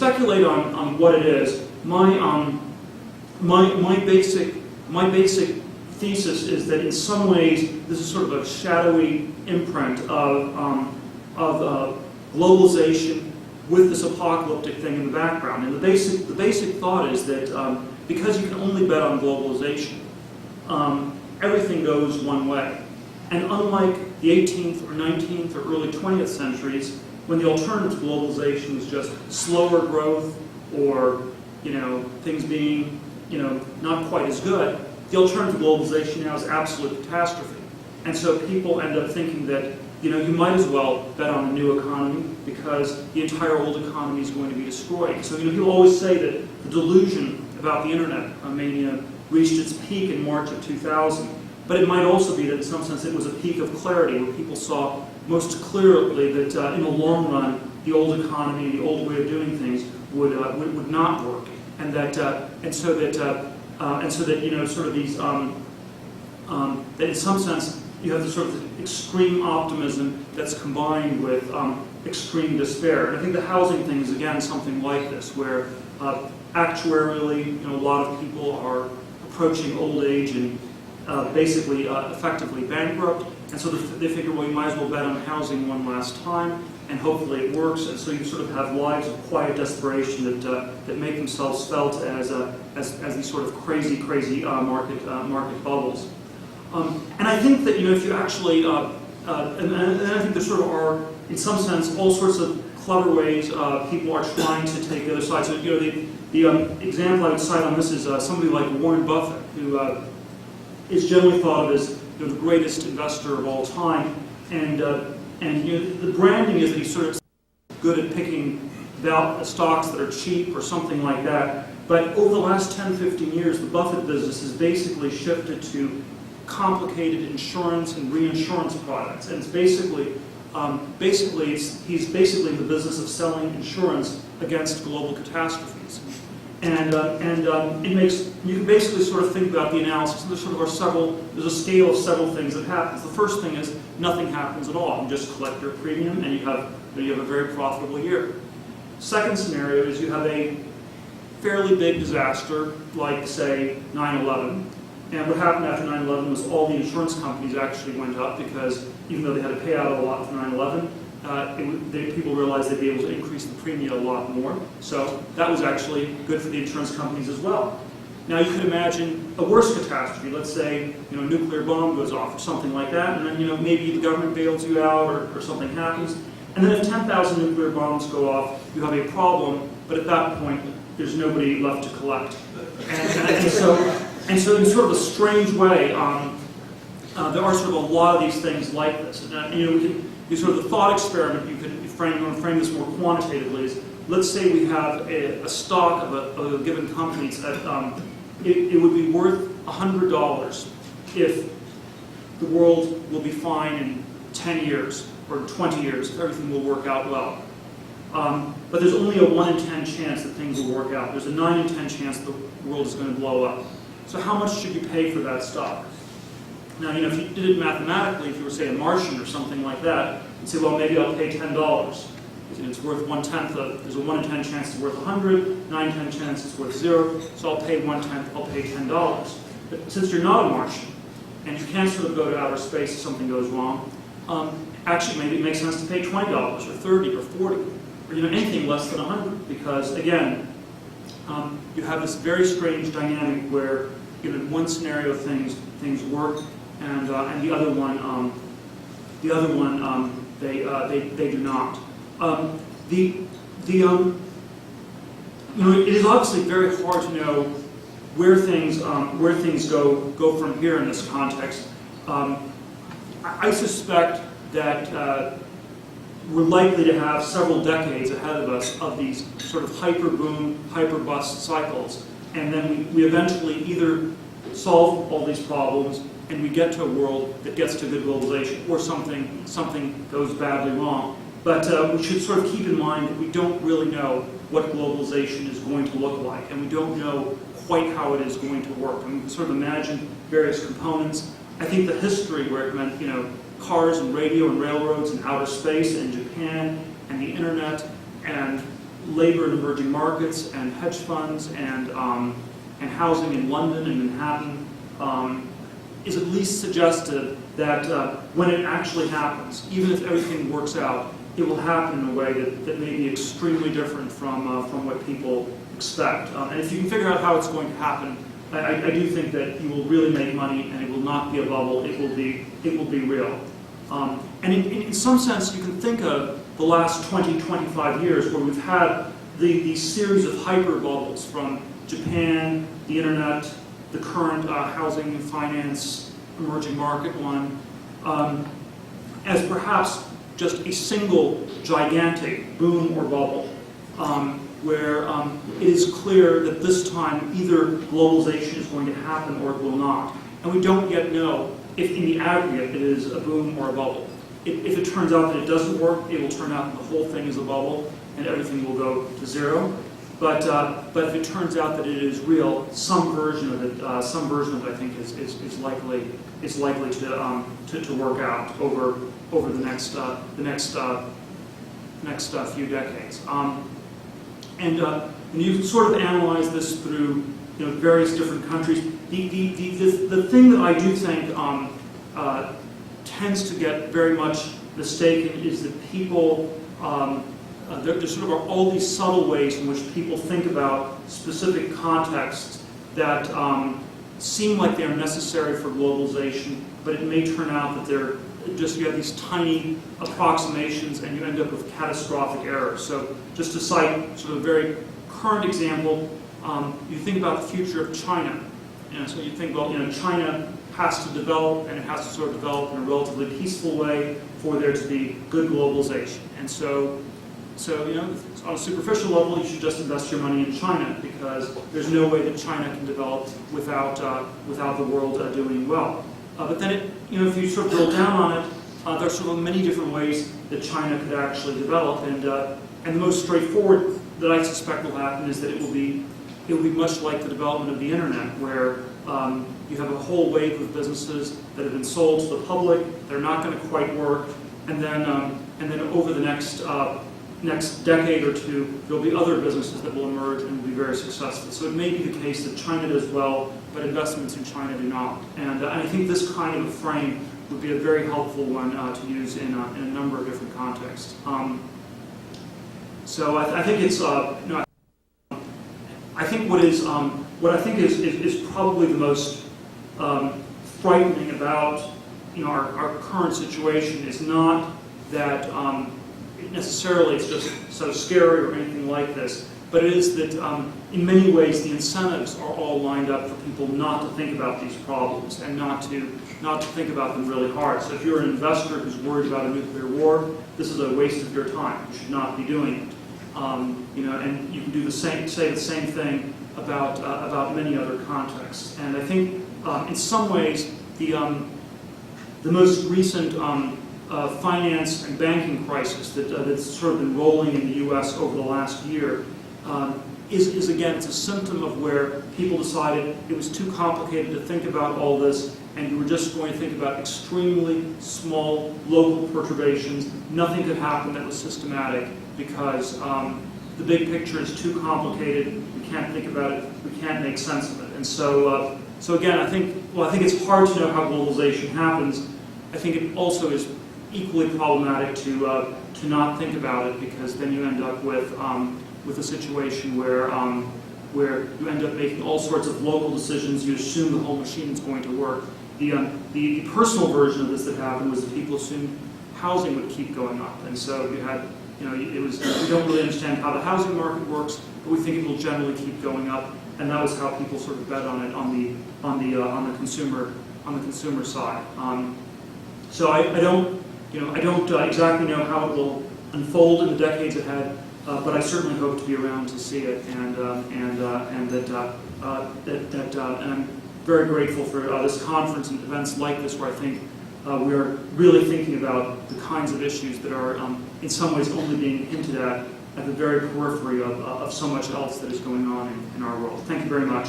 speculate on what it is, my basic thesis is that in some ways this is sort of a shadowy imprint of globalization with this apocalyptic thing in the background. And the basic thought is that because you can only bet on globalization, everything goes one way. And unlike the 18th or 19th or early 20th centuries, when the alternative to globalization was just slower growth or things being not quite as good, the alternative to globalization now is absolute catastrophe. And so people end up thinking that you might as well bet on the new economy because the entire old economy is going to be destroyed. So people always say that the delusion about the internet mania reached its peak in March of 2000. But it might also be that in some sense it was a peak of clarity where people saw most clearly that in the long run the old economy, the old way of doing things would not work, and so that sort of these that in some sense you have this sort of extreme optimism that's combined with extreme despair. And I think the housing thing is again something like this, where actuarially a lot of people are approaching old age and basically effectively bankrupt, and so they figure, well, you might as well bet on housing one last time, and hopefully it works. And so you sort of have lives of quiet desperation that make themselves felt as these sort of crazy market bubbles. And I think that if you actually and I think there sort of are in some sense all sorts of clever ways people are trying to take the other side. So the example I would cite on this is somebody like Warren Buffett, who is generally thought of as the greatest investor of all time, and the branding is that he's sort of good at picking stocks that are cheap or something like that. But over the last 10, 15 years, the Buffett business has basically shifted to complicated insurance and reinsurance products, and it's basically he's basically in the business of selling insurance against global catastrophes. And it makes, you can basically sort of think about the analysis, and there's a scale of several things that happens. The first thing is nothing happens at all. You just collect your premium and you have a very profitable year. Second scenario is you have a fairly big disaster, like say 9/11. And what happened after 9/11 was all the insurance companies actually went up because even though they had to pay out a lot for 9/11, people realized they'd be able to increase the premium a lot more. So that was actually good for the insurance companies as well. Now you could imagine a worse catastrophe. Let's say a nuclear bomb goes off or something like that, and then maybe the government bails you out or something happens. And then if 10,000 nuclear bombs go off, you have a problem. But at that point, there's nobody left to collect. And so in sort of a strange way, there are sort of a lot of these things like this. And we can. Sort of the thought experiment you could frame this more quantitatively is, let's say we have a stock of a given company that it would be worth $100 if the world will be fine in 10 years or 20 years if everything will work out well. But there's only a 1 in 10 chance that things will work out. There's a 9 in 10 chance the world is going to blow up. So how much should you pay for that stock? Now, if you did it mathematically, if you were, say, a Martian or something like that, you'd say, well, maybe I'll pay $10. It's worth 1/10 of, there's a 1 in 10 chance it's worth 100, 9 in 10 chance it's worth 0, so I'll pay 1/10, I'll pay $10. But since you're not a Martian, and you can't sort of go to outer space if something goes wrong, actually maybe it makes sense to pay $20 or 30 or 40, or anything less than 100, because again, you have this very strange dynamic where in one scenario things work, and the other one they do not. It is obviously very hard to know where things go from here in this context. I suspect that we're likely to have several decades ahead of us of these sort of hyper boom, hyper bust cycles, and then we eventually either solve all these problems and we get to a world that gets to good globalization, or something goes badly wrong. But we should sort of keep in mind that we don't really know what globalization is going to look like, and we don't know quite how it is going to work. And we can sort of imagine various components. I think the history where it meant, cars and radio and railroads and outer space and Japan and the internet and labor in emerging markets and hedge funds and housing in London and Manhattan is at least suggestive that when it actually happens, even if everything works out, it will happen in a way that may be extremely different from what people expect. And if you can figure out how it's going to happen, I do think that you will really make money, and it will not be a bubble. It will be real. And in some sense, you can think of the last 20, 25 years where we've had these series of hyper bubbles from Japan, the internet, the current housing and finance emerging market one, as perhaps just a single gigantic boom or bubble, where it is clear that this time either globalization is going to happen or it will not. And we don't yet know if in the aggregate it is a boom or a bubble. If it turns out that it doesn't work, it will turn out that the whole thing is a bubble and everything will go to zero. But if it turns out that it is real, some version of it, I think, is likely to work out over the next few decades. And you can sort of analyze this through various different countries. The thing that I do think tends to get very much mistaken is that people, there sort of are all these subtle ways in which people think about specific contexts that seem like they're necessary for globalization, but it may turn out that they're just, you have these tiny approximations and you end up with catastrophic errors. So just to cite sort of a very current example, you think about the future of China. So you think, well, China has to develop, and it has to sort of develop in a relatively peaceful way for there to be good globalization. And so on a superficial level, you should just invest your money in China because there's no way that China can develop without the world doing well. But then, if you sort of drill down on it, there are sort of many different ways that China could actually develop, and the most straightforward that I suspect will happen is that it will be much like the development of the internet, where you have a whole wave of businesses that have been sold to the public. They're not going to quite work, and then over the next decade or two, there'll be other businesses that will emerge and will be very successful. So it may be the case that China does well, but investments in China do not. And I think this kind of a frame would be a very helpful one to use in a number of different contexts. So I think it's I think what I think is probably the most frightening about our current situation is not that necessarily it's just so scary or anything like this, but it is that in many ways the incentives are all lined up for people not to think about these problems and not to think about them really hard. So if you're an investor who's worried about a nuclear war, this is a waste of your time. You should not be doing it. And you can do say the same thing about many other contexts. And I think in some ways the most recent finance and banking crisis that's sort of been rolling in the U.S. over the last year is again, it's a symptom of where people decided it was too complicated to think about all this, and you were just going to think about extremely small local perturbations. Nothing could happen that was systematic because the big picture is too complicated. We can't think about it. We can't make sense of it. And so again, I think it's hard to know how globalization happens. I think it also is equally problematic to not think about it, because then you end up with a situation where you end up making all sorts of local decisions. You assume the whole machine is going to work. The personal version of this that happened was that people assumed housing would keep going up, and so you had it was we don't really understand how the housing market works, but we think it will generally keep going up, and that was how people sort of bet on it on the consumer side. So I don't exactly know how it will unfold in the decades ahead, but I certainly hope to be around to see it, and I'm very grateful for this conference and events like this, where I think we are really thinking about the kinds of issues that are in some ways only being hinted at the very periphery of so much else that is going on in our world. Thank you very much.